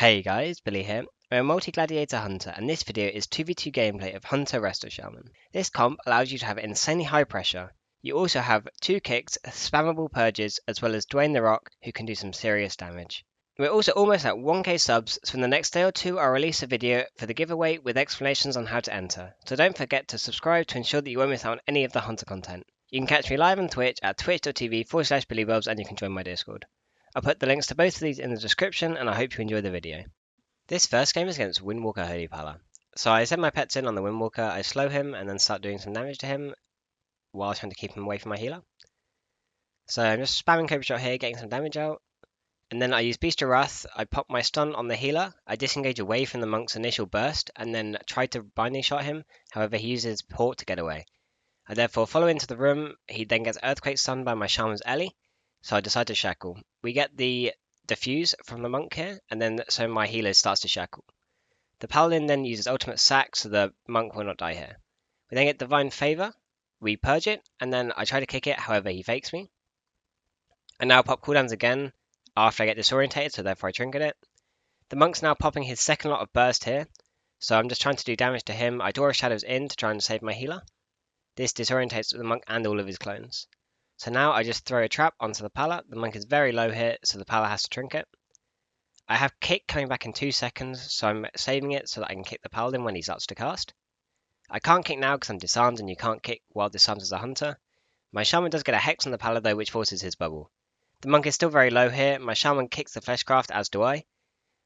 Hey guys, Billy here. I'm a multi-gladiator hunter and this video is 2v2 gameplay of Hunter Resto Shaman. This comp allows you to have insanely high pressure. You also have 2 kicks, spammable purges, as well as Dwayne the Rock who can do some serious damage. We're also almost at 1k subs, so in the next day or two I'll release a video for the giveaway with explanations on how to enter. So don't forget to subscribe to ensure that you won't miss out on any of the Hunter content. You can catch me live on Twitch at twitch.tv/Billybobbs and you can join my Discord. I'll put the links to both of these in the description and I hope you enjoy the video. This first game is against Windwalker Holy Pala. So I set my pets in on the Windwalker, I slow him and then start doing some damage to him while trying to keep him away from my healer. So I'm just spamming Cobra Shot here, getting some damage out. And then I use Beast of Wrath, I pop my stun on the healer, I disengage away from the monk's initial burst and then try to binding shot him, however he uses port to get away. I therefore follow into the room, he then gets Earthquake stunned by my Shaman's Ellie, so I decide to shackle. We get the diffuse from the monk here, and then so my healer starts to shackle. The paladin then uses ultimate sack, so the monk will not die here. We then get divine favor, we purge it, and then I try to kick it, however he fakes me. And now pop cooldowns again after I get disorientated, so therefore I trinket it. The monk's now popping his second lot of burst here, so I'm just trying to do damage to him. I draw a shadows in to try and save my healer. This disorientates the monk and all of his clones. So now I just throw a trap onto the pala. The monk is very low here, so the pala has to trinket. I have kick coming back in 2 seconds, so I'm saving it so that I can kick the paladin when he starts to cast. I can't kick now because I'm disarmed and you can't kick while disarmed as a hunter. My shaman does get a hex on the pala though, which forces his bubble. The monk is still very low here. My shaman kicks the fleshcraft, as do I.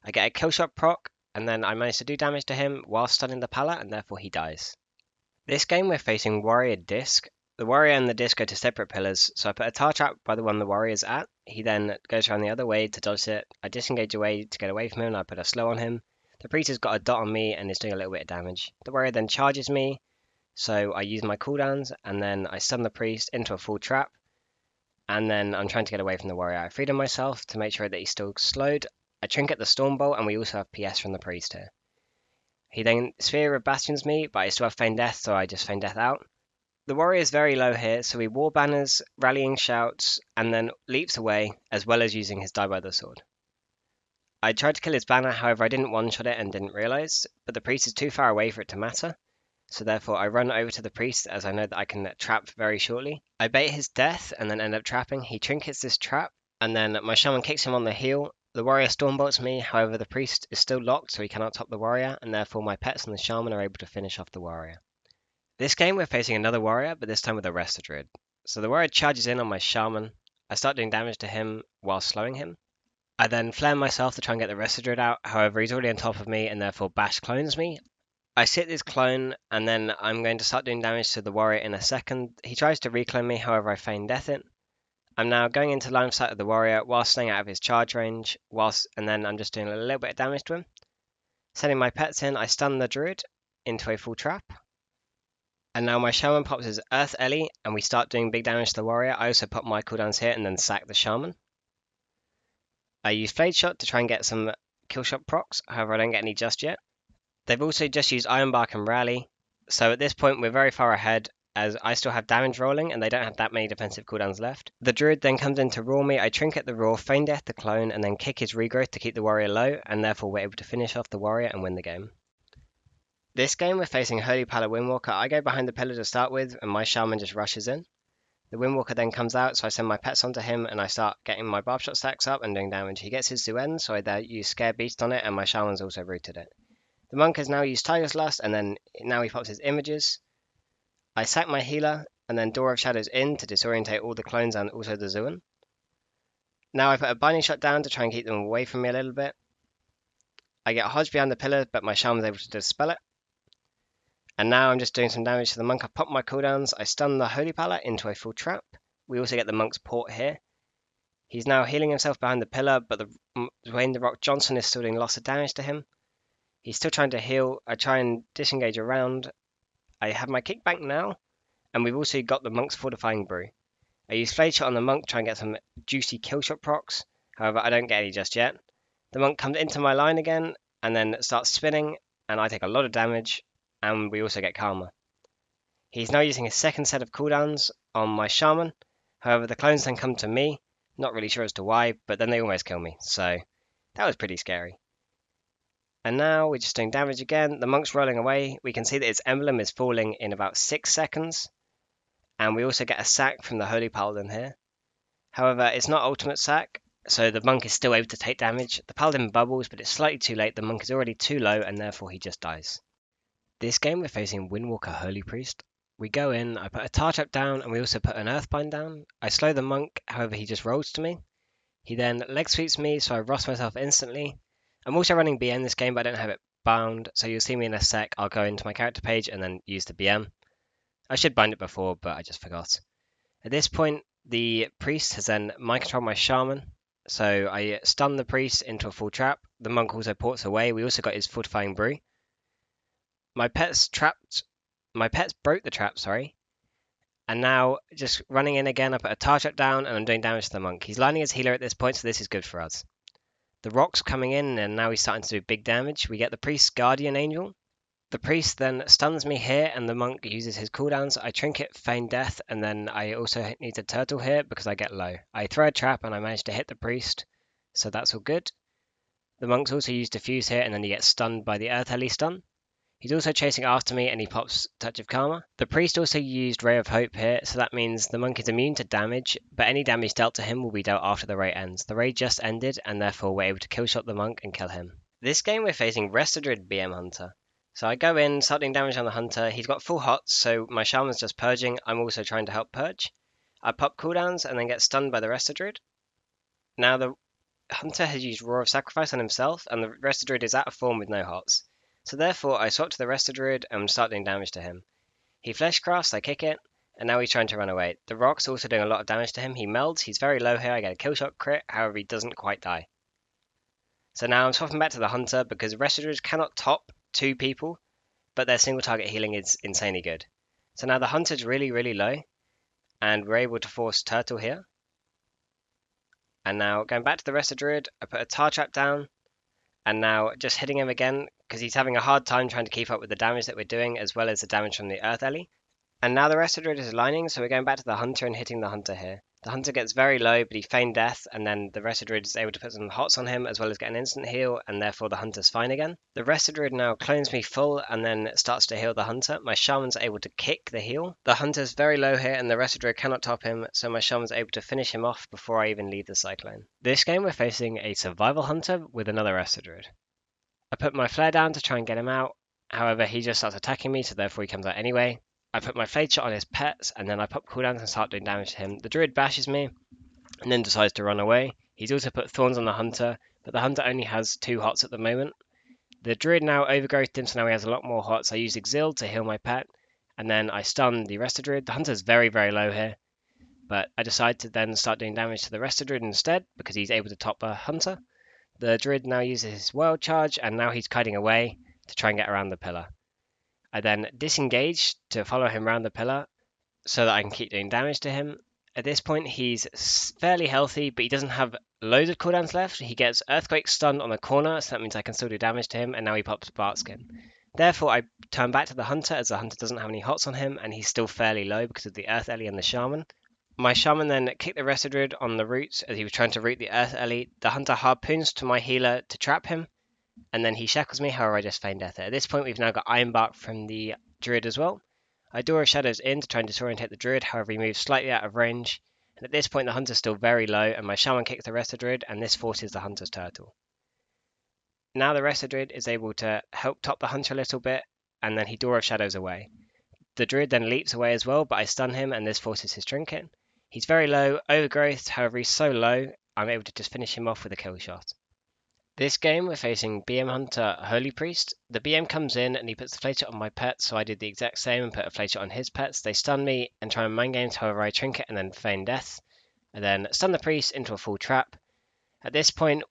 I get a killshot proc, and then I manage to do damage to him while stunning the pala, and therefore he dies. This game we're facing Warrior Disc. The warrior and the disc go to separate pillars, so I put a tar trap by the one the warrior's at. He then goes around the other way to dodge it. I disengage away to get away from him and I put a slow on him. The priest has got a dot on me and is doing a little bit of damage. The warrior then charges me, so I use my cooldowns and then I stun the priest into a full trap. And then I'm trying to get away from the warrior. I freedom myself to make sure that he's still slowed. I trinket the Stormbolt and we also have PS from the priest here. He then Sphere of Bastions me, but I still have Feign Death, so I just Feign Death out. The warrior is very low here, so he war banners, rallying shouts, and then leaps away, as well as using his die by the sword. I tried to kill his banner, however I didn't one-shot it and didn't realise, but the priest is too far away for it to matter, so therefore I run over to the priest as I know that I can trap very shortly. I bait his death and then end up trapping. He trinkets this trap, and then my shaman kicks him on the heel. The warrior stormbolts me, however the priest is still locked, so he cannot top the warrior, and therefore my pets and the shaman are able to finish off the warrior. This game we're facing another warrior, but this time with a Resto Druid. So the warrior charges in on my shaman. I start doing damage to him while slowing him. I then flare myself to try and get the Resto Druid out, however he's already on top of me and therefore Bash clones me. I sit this clone and then I'm going to start doing damage to the warrior in a second. He tries to reclone me, however I feign death it. I'm now going into line of sight of the warrior while staying out of his charge range, and then I'm just doing a little bit of damage to him. Sending my pets in, I stun the druid into a full trap. And now my shaman pops his Earth Ellie, and we start doing big damage to the warrior. I also pop my cooldowns here and then sack the shaman. I use Blade Shot to try and get some killshot procs, however I don't get any just yet. They've also just used Ironbark and Rally, so at this point we're very far ahead, as I still have damage rolling and they don't have that many defensive cooldowns left. The druid then comes in to roar me. I trinket the roar, feign death the clone, and then kick his regrowth to keep the warrior low, and therefore we're able to finish off the warrior and win the game. This game we're facing Holy Pala Windwalker. I go behind the pillar to start with, and my shaman just rushes in. The Windwalker then comes out, so I send my pets onto him, and I start getting my barb shot stacks up and doing damage. He gets his Zuen, so I there use Scare Beast on it, and my shaman's also rooted it. The monk has now used Tiger's Lust, and then now he pops his images. I sack my healer, and then Door of Shadows in to disorientate all the clones and also the Zuen. Now I put a binding shot down to try and keep them away from me a little bit. I get Hodge behind the pillar, but my shaman's able to dispel it. And now I'm just doing some damage to the monk. I pop my cooldowns, I stun the Holy Pala into a full trap. We also get the monk's port here. He's now healing himself behind the pillar, but Dwayne the Rock Johnson is still doing lots of damage to him. He's still trying to heal. I try and disengage around. I have my kickback now, and we've also got the monk's fortifying brew. I use Flade Shot on the monk, try and get some juicy killshot procs. However, I don't get any just yet. The monk comes into my line again, and then starts spinning, and I take a lot of damage. And we also get Karma. He's now using his second set of cooldowns on my shaman. However, the clones then come to me. Not really sure as to why, but then they almost kill me. So that was pretty scary. And now we're just doing damage again. The monk's rolling away. We can see that its emblem is falling in about 6 seconds. And we also get a sack from the Holy Paladin here. However, it's not ultimate sack, so the monk is still able to take damage. The Paladin bubbles, but it's slightly too late. The monk is already too low, and therefore he just dies. This game we're facing Windwalker Holy Priest. We go in, I put a tar trap down, and we also put an earthbind down. I slow the monk, however he just rolls to me. He then leg sweeps me, so I rust myself instantly. I'm also running BM this game, but I don't have it bound, so you'll see me in a sec. I'll go into my character page and then use the BM. I should bind it before, but I just forgot. At this point, the priest has then mind controlled my shaman, so I stun the priest into a full trap. The monk also ports away. We also got his fortifying brew. My pets broke the trap, sorry. And now, just running in again, I put a tar trap down and I'm doing damage to the monk. He's lining his healer at this point, so this is good for us. The rock's coming in and now he's starting to do big damage. We get the priest's guardian angel. The priest then stuns me here and the monk uses his cooldowns. I trinket feign death and then I also need a turtle here because I get low. I throw a trap and I manage to hit the priest, so that's all good. The monk's also used diffuse here and then he gets stunned by the Earth Ellie stun. He's also chasing after me and he pops Touch of Karma. The priest also used Ray of Hope here, so that means the monk is immune to damage, but any damage dealt to him will be dealt after the raid ends. The raid just ended and therefore we're able to killshot the monk and kill him. This game we're facing Resto BM Hunter. So I go in, start doing damage on the hunter. He's got full hots, so my shaman's just purging. I'm also trying to help purge. I pop cooldowns and then get stunned by the Resto Druid. Now the hunter has used Roar of Sacrifice on himself, and the Resto Druid is out of form with no hots. So therefore, I swap to the Resto Druid and start doing damage to him. He fleshcrafts, I kick it, and now he's trying to run away. The rock's also doing a lot of damage to him. He melds, he's very low here. I get a killshot crit, however he doesn't quite die. So now I'm swapping back to the hunter because Resto Druids cannot top 2 people, but their single target healing is insanely good. So now the hunter's really, really low, and we're able to force turtle here. And now going back to the Resto Druid, I put a tar trap down, and now just hitting him again because he's having a hard time trying to keep up with the damage that we're doing as well as the damage from the Earth Ellie. And now the Resto Druid is aligning, so we're going back to the hunter and hitting the hunter here. The hunter gets very low, but he feigned death, and then the Resto Druid is able to put some hots on him as well as get an instant heal, and therefore the hunter's fine again. The Resto Druid now clones me full and then starts to heal the hunter. My shaman's able to kick the heal. The hunter's very low here, and the Resto Druid cannot top him, so my shaman's able to finish him off before I even leave the cyclone. This game we're facing a survival hunter with another Resto Druid. I put my flare down to try and get him out, however he just starts attacking me, so therefore he comes out anyway. I put my Fade Shot on his pets, and then I pop cooldowns and start doing damage to him. The Druid bashes me, and then decides to run away. He's also put Thorns on the hunter, but the hunter only has 2 hots at the moment. The Druid now overgrowthed him, so now he has a lot more hots. I use Exil to heal my pet, and then I stun the Resto Druid. The hunter's very, very low here, but I decide to then start doing damage to the Resto Druid instead, because he's able to top the hunter. The Druid now uses his World Charge, and now he's kiting away to try and get around the pillar. I then disengage to follow him around the pillar so that I can keep doing damage to him. At this point, he's fairly healthy, but he doesn't have loads of cooldowns left. He gets Earthquake stunned on the corner, so that means I can still do damage to him, and now he pops Barkskin. Therefore, I turn back to the hunter, as the hunter doesn't have any hots on him, and he's still fairly low because of the Earth Ellie and the Shaman. My Shaman then kicked the Resto Druid on the roots as he was trying to root the Earth Ellie. The hunter harpoons to my healer to trap him, and then he shackles me, however I just feign death. At this point, we've now got Ironbark from the Druid as well. I Door of Shadows in to try and disorientate the Druid, however he moves slightly out of range. And at this point the hunter's still very low, and my Shaman kicks the Resto Druid, and this forces the hunter's turtle. Now the Resto Druid is able to help top the hunter a little bit, and then he Door of Shadows away. The Druid then leaps away as well, but I stun him, and this forces his trinket. He's very low, overgrowth, however he's so low, I'm able to just finish him off with a kill shot. This game we're facing BM Hunter Holy Priest. The BM comes in and he puts the Flade Shot on my pet, so I did the exact same and put a Flade Shot on his pets. They stun me and try and mind games, however I trinket and then feign death. And then stun the priest into a full trap. At this point,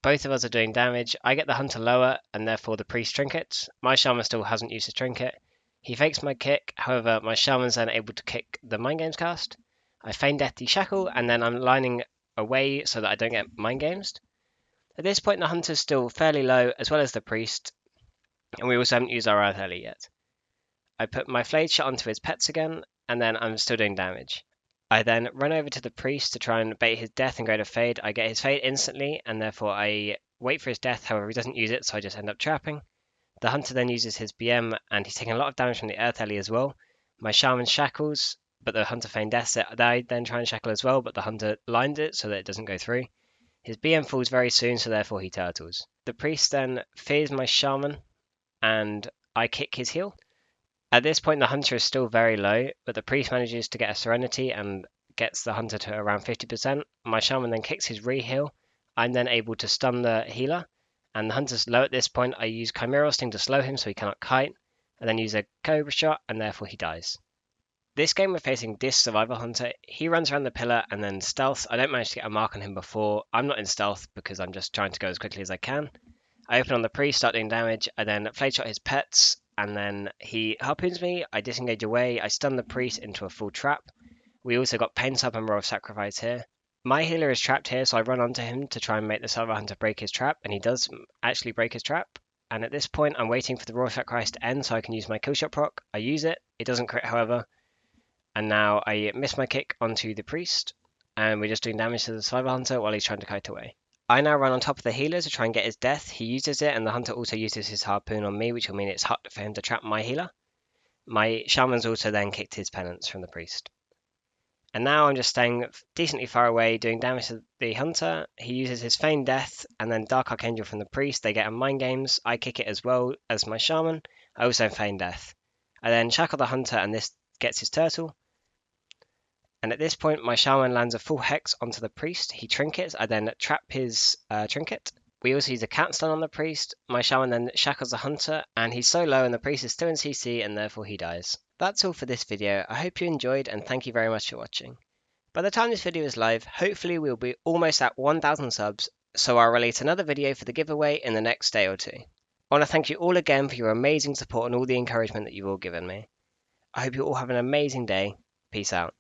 both of us are doing damage. I get the hunter lower and therefore the priest trinkets. My shaman still hasn't used his trinket. He fakes my kick, however my shaman's then able to kick the mind games cast. I feign death shackle and then I'm lining away so that I don't get mind games. At this point the hunter's still fairly low as well as the priest, and we also haven't used our Earth Ellie yet. I put my Flade Shot onto his pets again, and then I'm still doing damage. I then run over to the priest to try and bait his death and go to fade. I get his fade instantly, and therefore I wait for his death, however he doesn't use it, so I just end up trapping. The hunter then uses his BM, and he's taking a lot of damage from the Earth Ellie as well. My shaman shackles, but the hunter feigned deaths it. I then try and shackle as well, but the hunter lined it so that it doesn't go through. His BM falls very soon, so therefore he turtles. The priest then fears my shaman, and I kick his heal. At this point, the hunter is still very low, but the priest manages to get a serenity and gets the hunter to around 50%. My shaman then kicks his re-heal. I'm then able to stun the healer, and the hunter's low at this point. I use Chimeral Sting to slow him so he cannot kite, and then use a Cobra Shot, and therefore he dies. This game we're facing this Survivor Hunter. He runs around the pillar and then stealth. I don't manage to get a mark on him before. I'm not in stealth because I'm just trying to go as quickly as I can. I open on the priest, start doing damage. I then Flade Shot his pets, and then he harpoons me. I disengage away. I stun the priest into a full trap. We also got Pain Sub and Royal of Sacrifice here. My healer is trapped here, so I run onto him to try and make the Survivor Hunter break his trap, and he does actually break his trap. And at this point, I'm waiting for the Royal Sacrifice to end so I can use my Killshot proc. I use it. It doesn't crit, however. And now I miss my kick onto the priest, and we're just doing damage to the Survivor Hunter while he's trying to kite away. I now run on top of the healer to try and get his death. He uses it, and the hunter also uses his harpoon on me, which will mean it's hard for him to trap my healer. My shaman's also then kicked his penance from the priest. And now I'm just staying decently far away, doing damage to the hunter. He uses his feigned death, and then Dark Archangel from the priest. They get on mind games. I kick it as well as my shaman. I also feign death. I then shackle the hunter, and this gets his turtle. And at this point, my shaman lands a full hex onto the priest. He trinkets. I then trap his trinket. We also use a cat stun on the priest. My shaman then shackles the hunter, and he's so low and the priest is still in CC, and therefore he dies. That's all for this video. I hope you enjoyed, and thank you very much for watching. By the time this video is live, hopefully we'll be almost at 1,000 subs, so I'll release another video for the giveaway in the next day or two. I want to thank you all again for your amazing support and all the encouragement that you've all given me. I hope you all have an amazing day. Peace out.